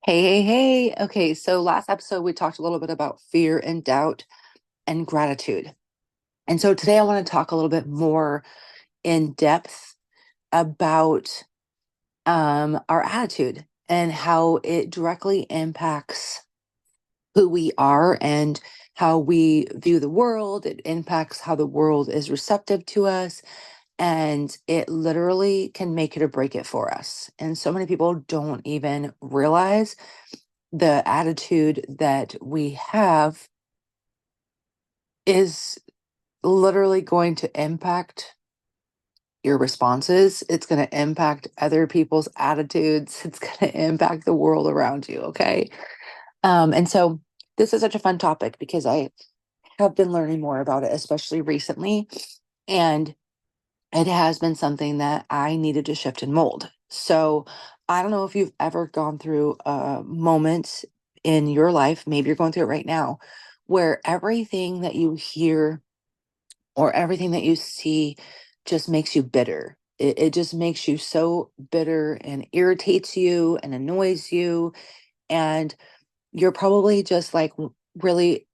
Hey, hey, hey. Okay, so last episode we talked a little bit about fear and doubt and gratitude. And so today I want to talk a little bit more in depth about our attitude and how it directly impacts who we are and how we view the world. It impacts how the world is receptive to us, and it literally can make it or break it for us. And so many people don't even realize the attitude that we have is literally going to impact your responses. It's going to impact other people's attitudes. It's going to impact the world around you. Okay. And so this is such a fun topic because I have been learning more about it, especially recently. And it has been something that I needed to shift and mold. So I don't know if you've ever gone through a moment in your life, maybe you're going through it right now, where everything that you hear or everything that you see just makes you bitter. It just makes you so bitter and irritates you and annoys you. And you're probably just like really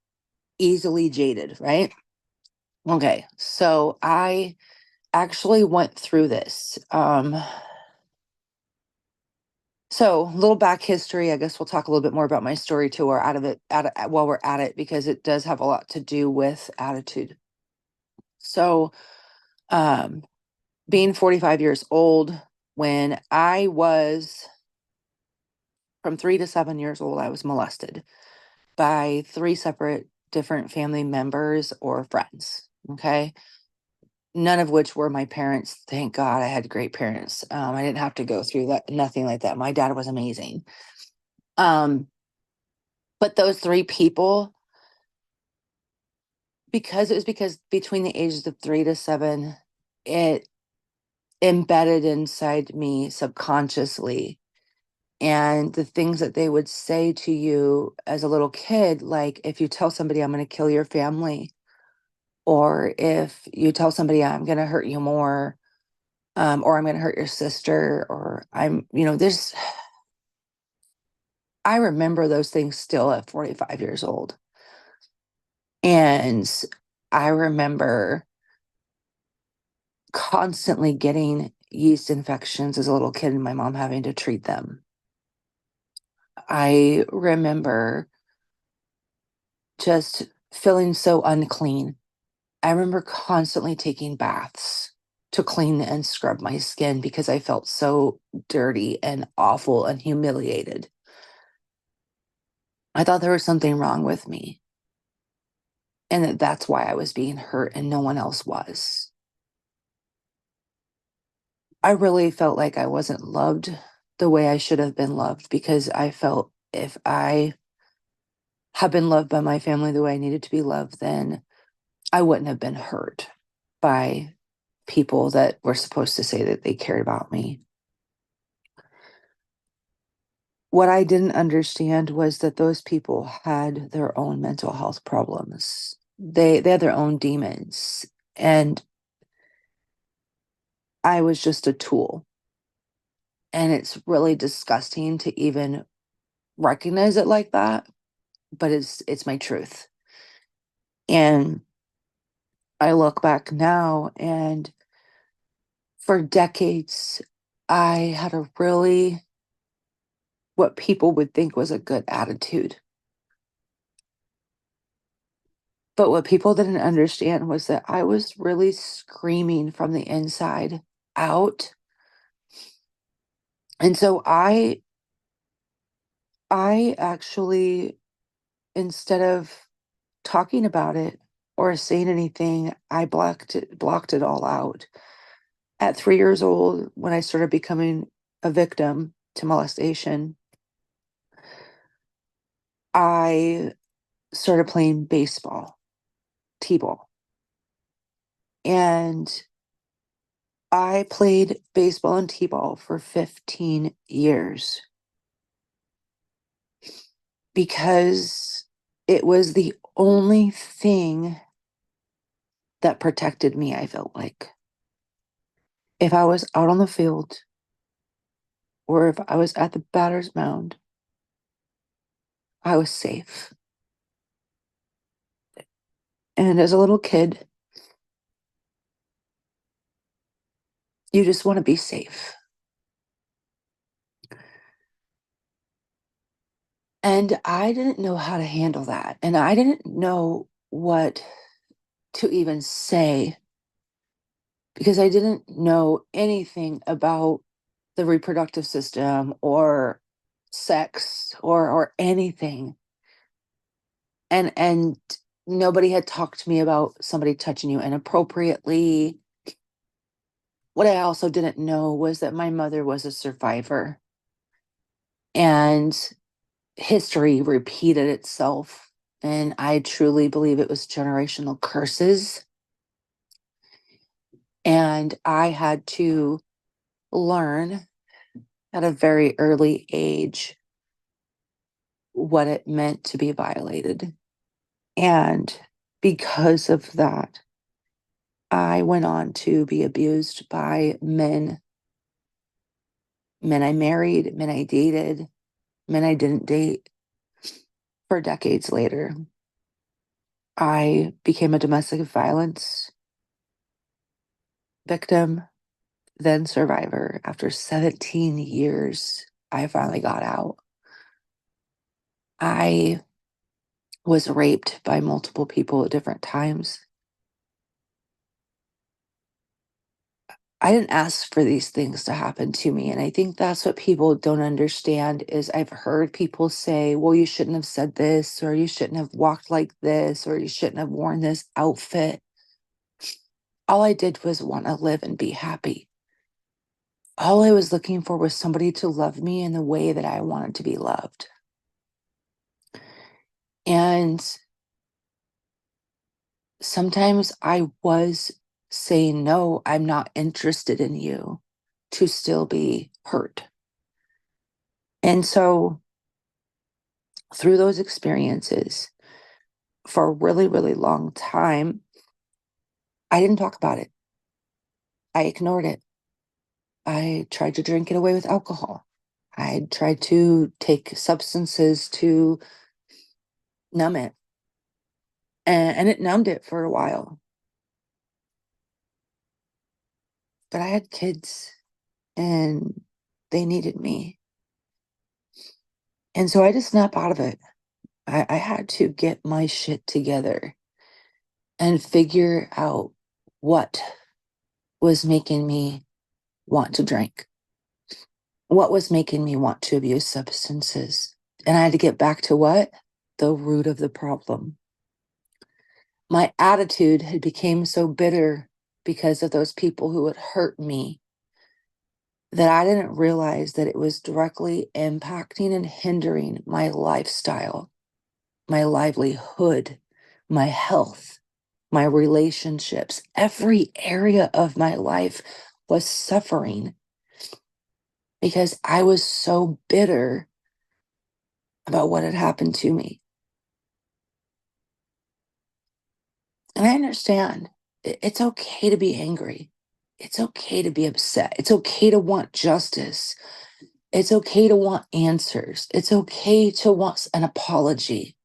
easily jaded, right? Okay. So I actually went through this. So a little back history. I guess we'll talk a little bit more about my story too, or out of it, while we're at it, because it does have a lot to do with attitude. So, um, being 45 years old, when I was from 3 to 7 years old, I was molested by three separate different family members or friends. Okay. None of which were my parents. Thank God I had great parents. I didn't have to go through that, nothing like that. My dad was amazing. Um, but those three people, because between the ages of 3 to 7, it embedded inside me subconsciously. And the things that they would say to you as a little kid, like if you tell somebody I'm going to kill your family, or if you tell somebody I'm going to hurt you more, or I'm going to hurt your sister, or this, I remember those things still at 45 years old. And I remember constantly getting yeast infections as a little kid and my mom having to treat them. I remember just feeling so unclean. I remember constantly taking baths to clean and scrub my skin because I felt so dirty and awful and humiliated. I thought there was something wrong with me and that's why I was being hurt and no one else was. I really felt like I wasn't loved the way I should have been loved because I felt if I had been loved by my family the way I needed to be loved, then I wouldn't have been hurt by people that were supposed to say that they cared about me. What I didn't understand was that those people had their own mental health problems. They had their own demons, and I was just a tool. And it's really disgusting to even recognize it like that, but it's my truth. And I look back now, and for decades I had a really, what people would think was a good attitude. But what people didn't understand was that I was really screaming from the inside out. And so I actually, instead of talking about it or saying anything, I blocked it all out. At 3 years old, when I started becoming a victim to molestation, I started playing baseball, t-ball. And I played baseball and t-ball for 15 years because it was the only thing that protected me, I felt like. If I was out on the field or if I was at the batter's mound, I was safe. And as a little kid, you just want to be safe. And I didn't know how to handle that. And I didn't know what to even say because I didn't know anything about the reproductive system or sex or anything. And nobody had talked to me about somebody touching you inappropriately. What I also didn't know was that my mother was a survivor and history repeated itself. And I truly believe it was generational curses. And I had to learn at a very early age what it meant to be violated. And because of that, I went on to be abused by men I married, men I dated, men I didn't date for decades later. I became a domestic violence victim, then survivor. After 17 years, I finally got out. I was raped by multiple people at different times. I didn't ask for these things to happen to me. And I think that's what people don't understand is I've heard people say, well, you shouldn't have said this, or you shouldn't have walked like this, or you shouldn't have worn this outfit. All I did was want to live and be happy. All I was looking for was somebody to love me in the way that I wanted to be loved. And sometimes I was saying, no, I'm not interested in you to still be hurt. And so through those experiences for a really, really long time, I didn't talk about it. I ignored it. I tried to drink it away with alcohol. I tried to take substances to numb it. And it numbed it for a while. But I had kids and they needed me. And so I just snapped out of it. I had to get my shit together and figure out what was making me want to drink, what was making me want to abuse substances. And I had to get back to what? The root of the problem. My attitude had become so bitter because of those people who had hurt me that I didn't realize that it was directly impacting and hindering my lifestyle, my livelihood, my health, my relationships. Every area of my life was suffering because I was so bitter about what had happened to me. And I understand it's okay to be angry. It's okay to be upset. It's okay to want justice. It's okay to want answers. It's okay to want an apology.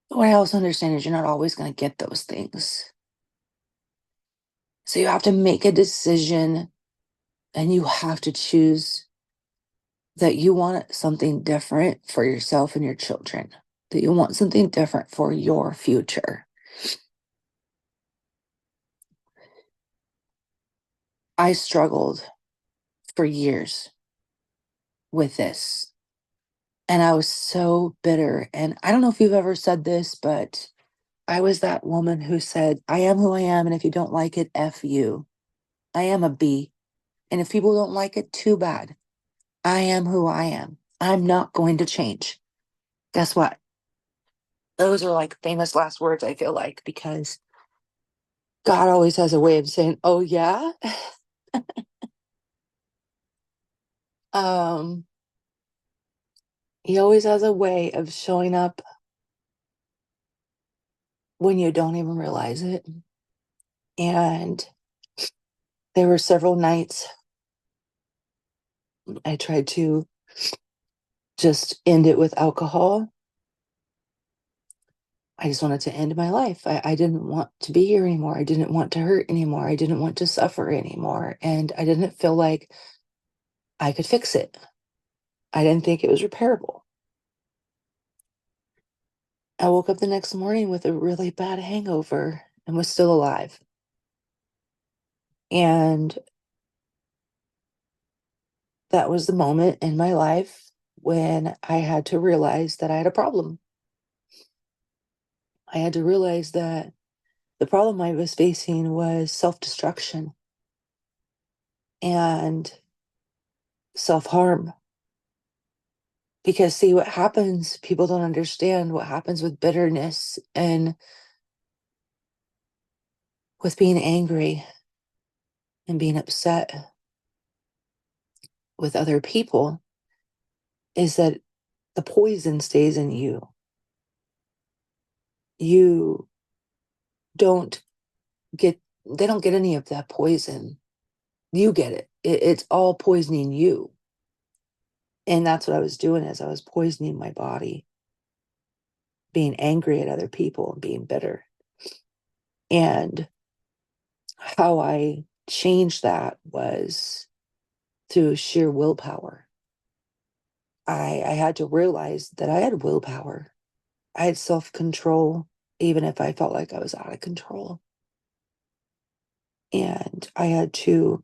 What I also understand is you're not always going to get those things. So you have to make a decision and you have to choose that you want something different for yourself and your children, that you want something different for your future. I struggled for years with this. And I was so bitter. And I don't know if you've ever said this, but I was that woman who said, I am who I am. And if you don't like it, F you. I am a B. And if people don't like it, too bad. I am who I am. I'm not going to change. Guess what? Those are like famous last words, I feel like, because God always has a way of saying, oh, yeah. um, he always has a way of showing up when you don't even realize it. And there were several nights I tried to just end it with alcohol. I just wanted to end my life. I didn't want to be here anymore. I didn't want to hurt anymore. I didn't want to suffer anymore. And I didn't feel like I could fix it. I didn't think it was repairable. I woke up the next morning with a really bad hangover and was still alive. And that was the moment in my life when I had to realize that I had a problem. I had to realize that the problem I was facing was self-destruction and self-harm. Because see what happens, people don't understand what happens with bitterness and with being angry and being upset with other people is that the poison stays in you. You don't get, they don't get any of that poison. You get it. It's all poisoning you. And that's what I was doing, is I was poisoning my body, being angry at other people and being bitter. And how I changed that was through sheer willpower. I had to realize that I had willpower. I had self-control, even if I felt like I was out of control. And I had to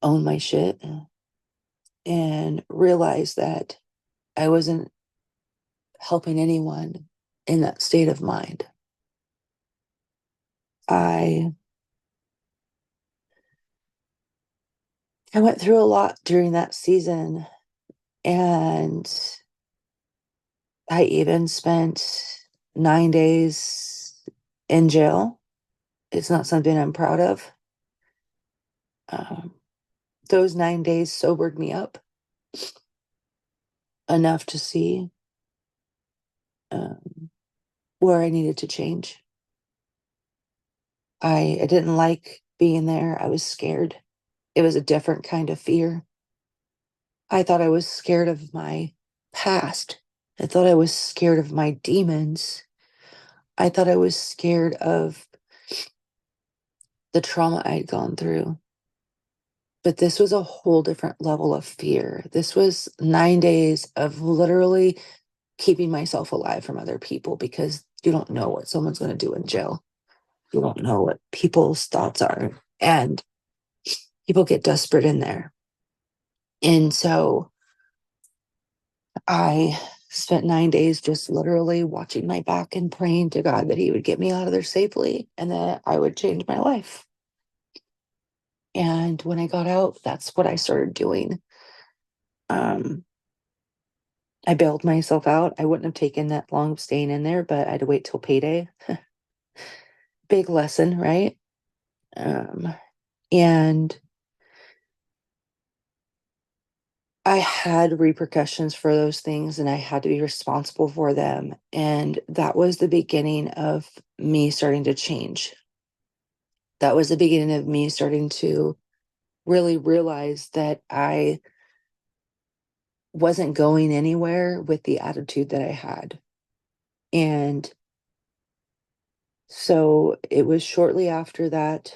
own my shit and realize that I wasn't helping anyone in that state of mind. I I went through a lot during that season, and I even spent 9 days in jail. It's not something I'm proud of. Um, those 9 days sobered me up enough to see um, where I needed to change. I didn't like being there. I was scared. It was a different kind of fear. I thought I was scared of my past. I thought I was scared of my demons. I thought I was scared of the trauma I'd gone through. But this was a whole different level of fear. This was 9 days of literally keeping myself alive from other people, because you don't know what someone's going to do in jail. You don't know what people's thoughts are. And people get desperate in there. And so I spent 9 days just literally watching my back and praying to God that He would get me out of there safely and that I would change my life. And when I got out, that's what I started doing. Um, I bailed myself out. I wouldn't have taken that long of staying in there, but I had to wait till payday. Big lesson, right? Um, and I had repercussions for those things and I had to be responsible for them. And that was the beginning of me starting to change. That was the beginning of me starting to really realize that I wasn't going anywhere with the attitude that I had. And so it was shortly after that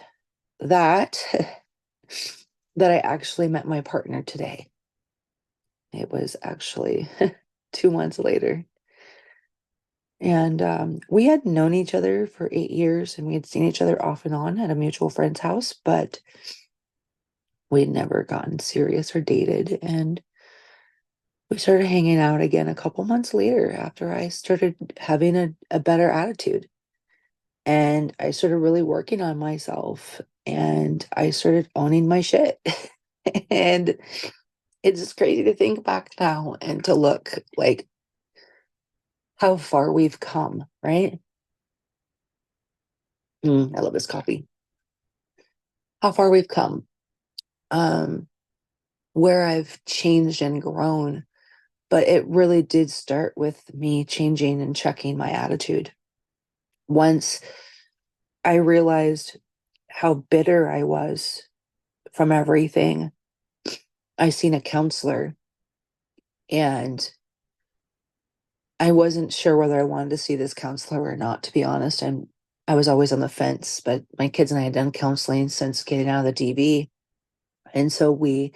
that I actually met my partner today. It was actually 2 months later. And we had known each other for 8 years, and we had seen each other off and on at a mutual friend's house, but we'd never gotten serious or dated. And we started hanging out again a couple months later after I started having a better attitude. And I started really working on myself and I started owning my shit. And it's just crazy to think back now and to look like how far we've come, right? I love this coffee. How far we've come. Um, where I've changed and grown, but it really did start with me changing and checking my attitude. Once I realized how bitter I was from everything, I seen a counselor, and I wasn't sure whether I wanted to see this counselor or not, to be honest. I was always on the fence, but my kids and I had done counseling since getting out of the DV. And so we,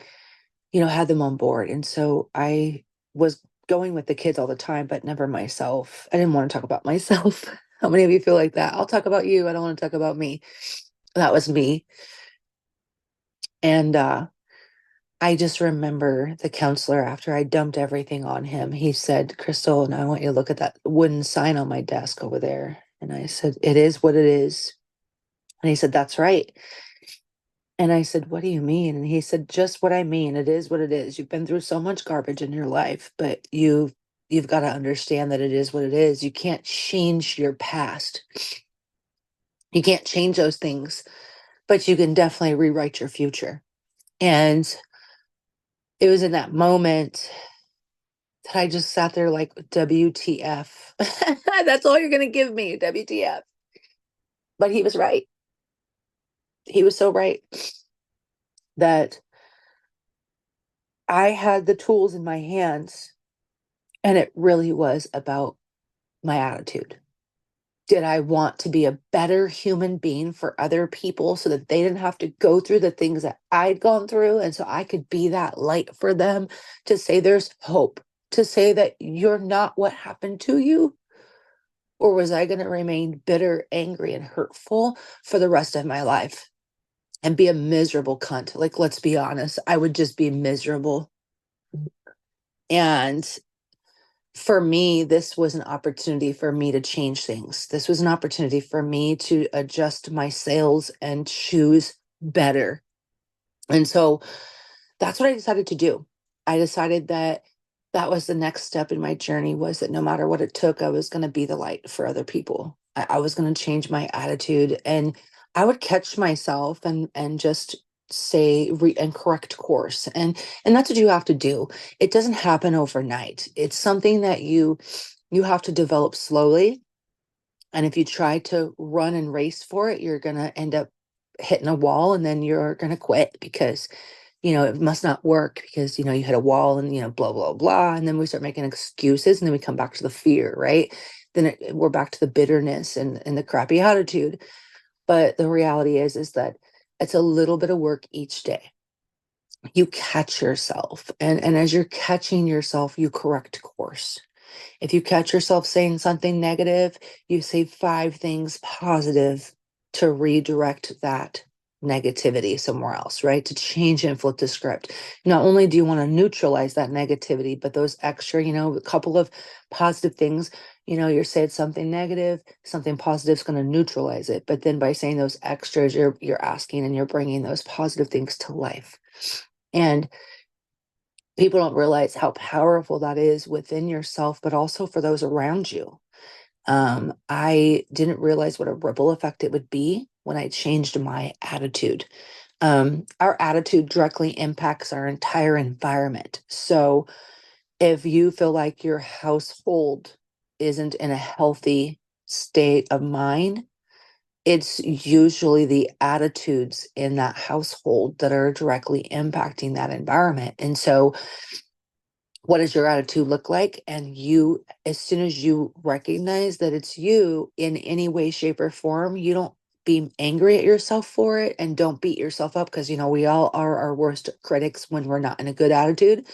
had them on board. And so I was going with the kids all the time, but never myself. I didn't want to talk about myself. How many of you feel like that? I'll talk about you. I don't want to talk about me. That was me. And I just remember the counselor, after I dumped everything on him, he said, Crystal, and I want you to look at that wooden sign on my desk over there. And I said, it is what it is. And he said, that's right. And I said, what do you mean? And he said, just what I mean. It is what it is. You've been through so much garbage in your life, but you've got to understand that it is what it is. You can't change your past. You can't change those things, but you can definitely rewrite your future. And it was in that moment that I just sat there like, WTF. That's all you're going to give me, WTF. But he was right. He was so right that I had the tools in my hands, and it really was about my attitude. Did I want to be a better human being for other people so that they didn't have to go through the things that I'd gone through? And so I could be that light for them, to say there's hope, to say that you're not what happened to you? Or was I going to remain bitter, angry, and hurtful for the rest of my life and be a miserable cunt? Like, let's be honest, I would just be miserable. And for me, this was an opportunity for me to change things. This was an opportunity for me to adjust my sails and choose better. And so that's what I decided to do. I decided that that was the next step in my journey, was that no matter what it took, I was going to be the light for other people. I was going to change my attitude, and I would catch myself and just say and correct course. And that's what you have to do. It doesn't happen overnight. It's something that you have to develop slowly. And if you try to run and race for it, you're going to end up hitting a wall, and then you're going to quit because it must not work because, you hit a wall and, blah, blah, blah. And then we start making excuses, and then we come back to the fear, right? Then we're back to the bitterness and the crappy attitude. But the reality is that it's a little bit of work each day. You catch yourself, and as you're catching yourself, you correct course. If you catch yourself saying something negative, you say 5 things positive to redirect that negativity somewhere else, right? To change and flip the script. Not only do you want to neutralize that negativity, but those extra, a couple of positive things, you're saying something negative, something positive is going to neutralize it. But then by saying those extras, you're asking and you're bringing those positive things to life. And people don't realize how powerful that is within yourself, but also for those around you. I didn't realize what a ripple effect it would be when I changed my attitude. Our attitude directly impacts our entire environment. So if you feel like your household isn't in a healthy state of mind, it's usually the attitudes in that household that are directly impacting that environment. And so what does your attitude look like? And as soon as you recognize that it's you in any way, shape, or form, you don't be angry at yourself for it, and don't beat yourself up, because we all are our worst critics when we're not in a good attitude.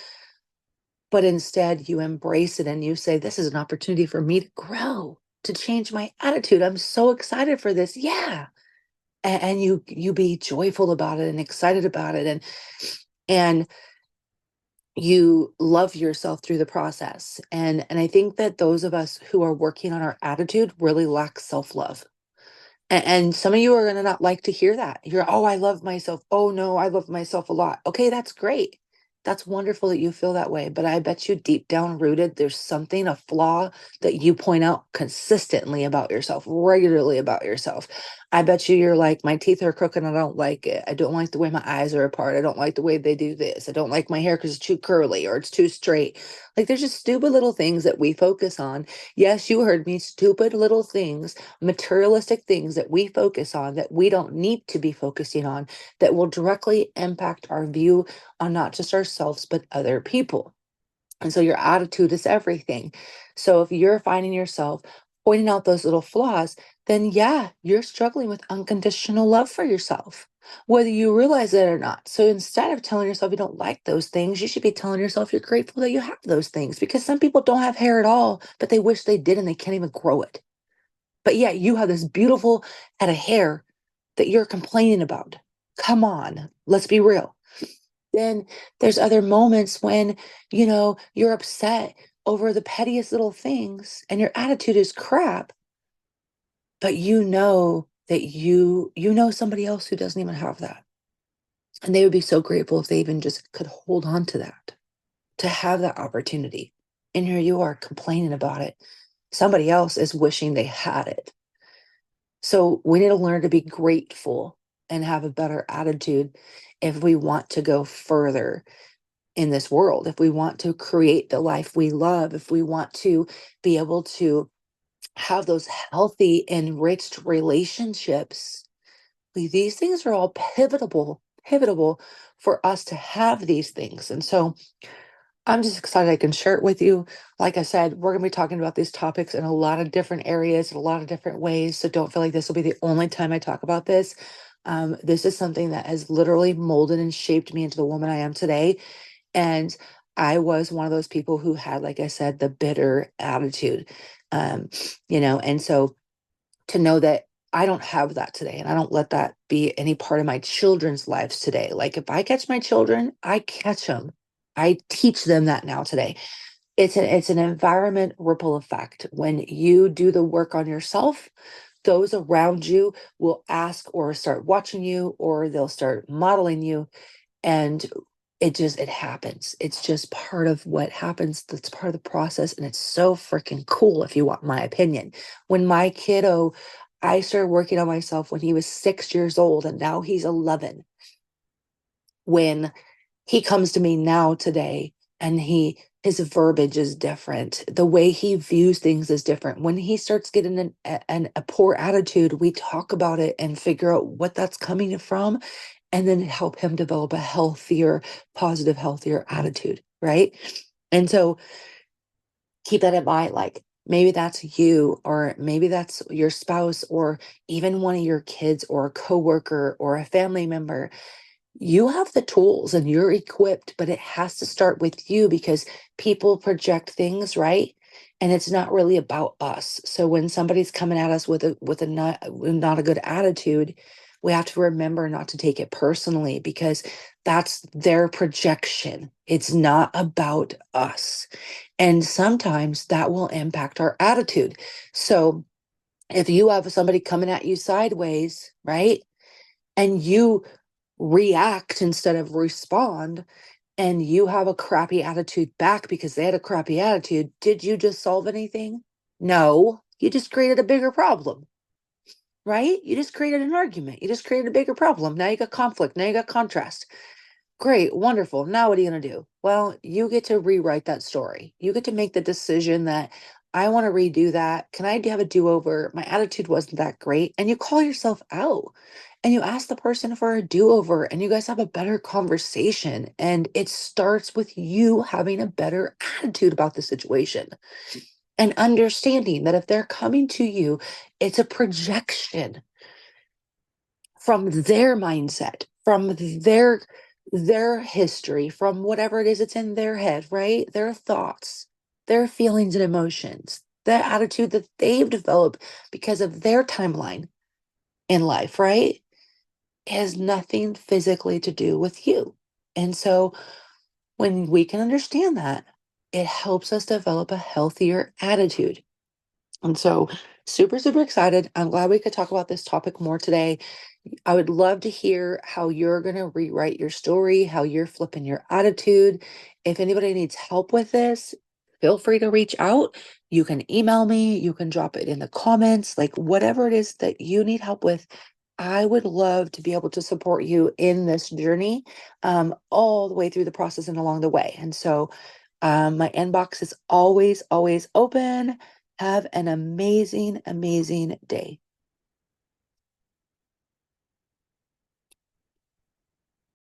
But instead you embrace it and you say, this is an opportunity for me to grow, to change my attitude. I'm so excited for this. Yeah. And you be joyful about it and excited about it, and you love yourself through the process. And I think that those of us who are working on our attitude really lack self-love. And some of you are going to not like to hear that. Oh, I love myself. Oh, no, I love myself a lot. Okay, that's great. That's wonderful that you feel that way. But I bet you deep down rooted, there's something, a flaw that you point out consistently about yourself, regularly about yourself. I bet you're like, my teeth are crooked and I don't like it. I don't like the way my eyes are apart. I don't like the way they do this. I don't like my hair because it's too curly or it's too straight. Like, there's just stupid little things that we focus on. Yes, you heard me, stupid little things, materialistic things that we focus on that we don't need to be focusing on, that will directly impact our view on not just ourselves, but other people. And so your attitude is everything. So if you're finding yourself pointing out those little flaws, then yeah, you're struggling with unconditional love for yourself, whether you realize it or not. So instead of telling yourself you don't like those things, you should be telling yourself you're grateful that you have those things, because some people don't have hair at all, but they wish they did and they can't even grow it. But yeah, you have this beautiful head of hair that you're complaining about. Come on, let's be real. Then there's other moments when, you're upset over the pettiest little things and your attitude is crap, but you know that you know somebody else who doesn't even have that. And they would be so grateful if they even just could hold on to that, to have that opportunity. And here you are complaining about it. Somebody else is wishing they had it. So we need to learn to be grateful and have a better attitude if we want to go further in this world, if we want to create the life we love, if we want to be able to have those healthy, enriched relationships. These things are all pivotal for us to have these things. And so I'm just excited I can share it with you. Like I said, we're going to be talking about these topics in a lot of different areas, in a lot of different ways. So don't feel like this will be the only time I talk about this. This is something that has literally molded and shaped me into the woman I am today. And I was one of those people who had, like I said, the bitter attitude. Um, and so to know that I don't have that today and I don't let that be any part of my children's lives today. Like if I catch my children, I catch them. I teach them that now today. It's an environment ripple effect. When you do the work on yourself, those around you will ask or start watching you, or they'll start modeling you, and it happens. It's just part of what happens. That's part of the process. And it's so freaking cool, if you want my opinion. When my kiddo, I started working on myself when he was 6 years old, and now he's 11. When he comes to me now today, and his verbiage is different, the way he views things is different. When he starts getting a poor attitude, we talk about it and figure out what that's coming from, and then help him develop a healthier, positive, healthier attitude, right? And so keep that in mind. Like maybe that's you, or maybe that's your spouse, or even one of your kids, or a coworker, or a family member. You have the tools and you're equipped, but it has to start with you, because people project things, right? And it's not really about us. So when somebody's coming at us with a not a good attitude, we have to remember not to take it personally, because that's their projection. It's not about us. And sometimes that will impact our attitude. So if you have somebody coming at you sideways, right? And you react instead of respond, and you have a crappy attitude back because they had a crappy attitude, did you just solve anything? No, you just created a bigger problem, right? You just created an argument. You just created a bigger problem. Now you got conflict. Now you got contrast. Great, wonderful. Now what are you going to do? Well, you get to rewrite that story. You get to make the decision that I want to redo that. Can I have a do-over? My attitude wasn't that great. And you call yourself out and you ask the person for a do-over, and you guys have a better conversation. And it starts with you having a better attitude about the situation and understanding that if they're coming to you, it's a projection from their mindset, from their history, from whatever it is that's in their head, right? Their thoughts, their feelings and emotions, the attitude that they've developed because of their timeline in life, right? It has nothing physically to do with you. And so when we can understand that, it helps us develop a healthier attitude. And so, super, super excited. I'm glad we could talk about this topic more today. I would love to hear how you're going to rewrite your story, how you're flipping your attitude. If anybody needs help with this, feel free to reach out. You can email me, you can drop it in the comments, like whatever it is that you need help with. I would love to be able to support you in this journey, all the way through the process and along the way. And so, my inbox is always, always open. Have an amazing, amazing day.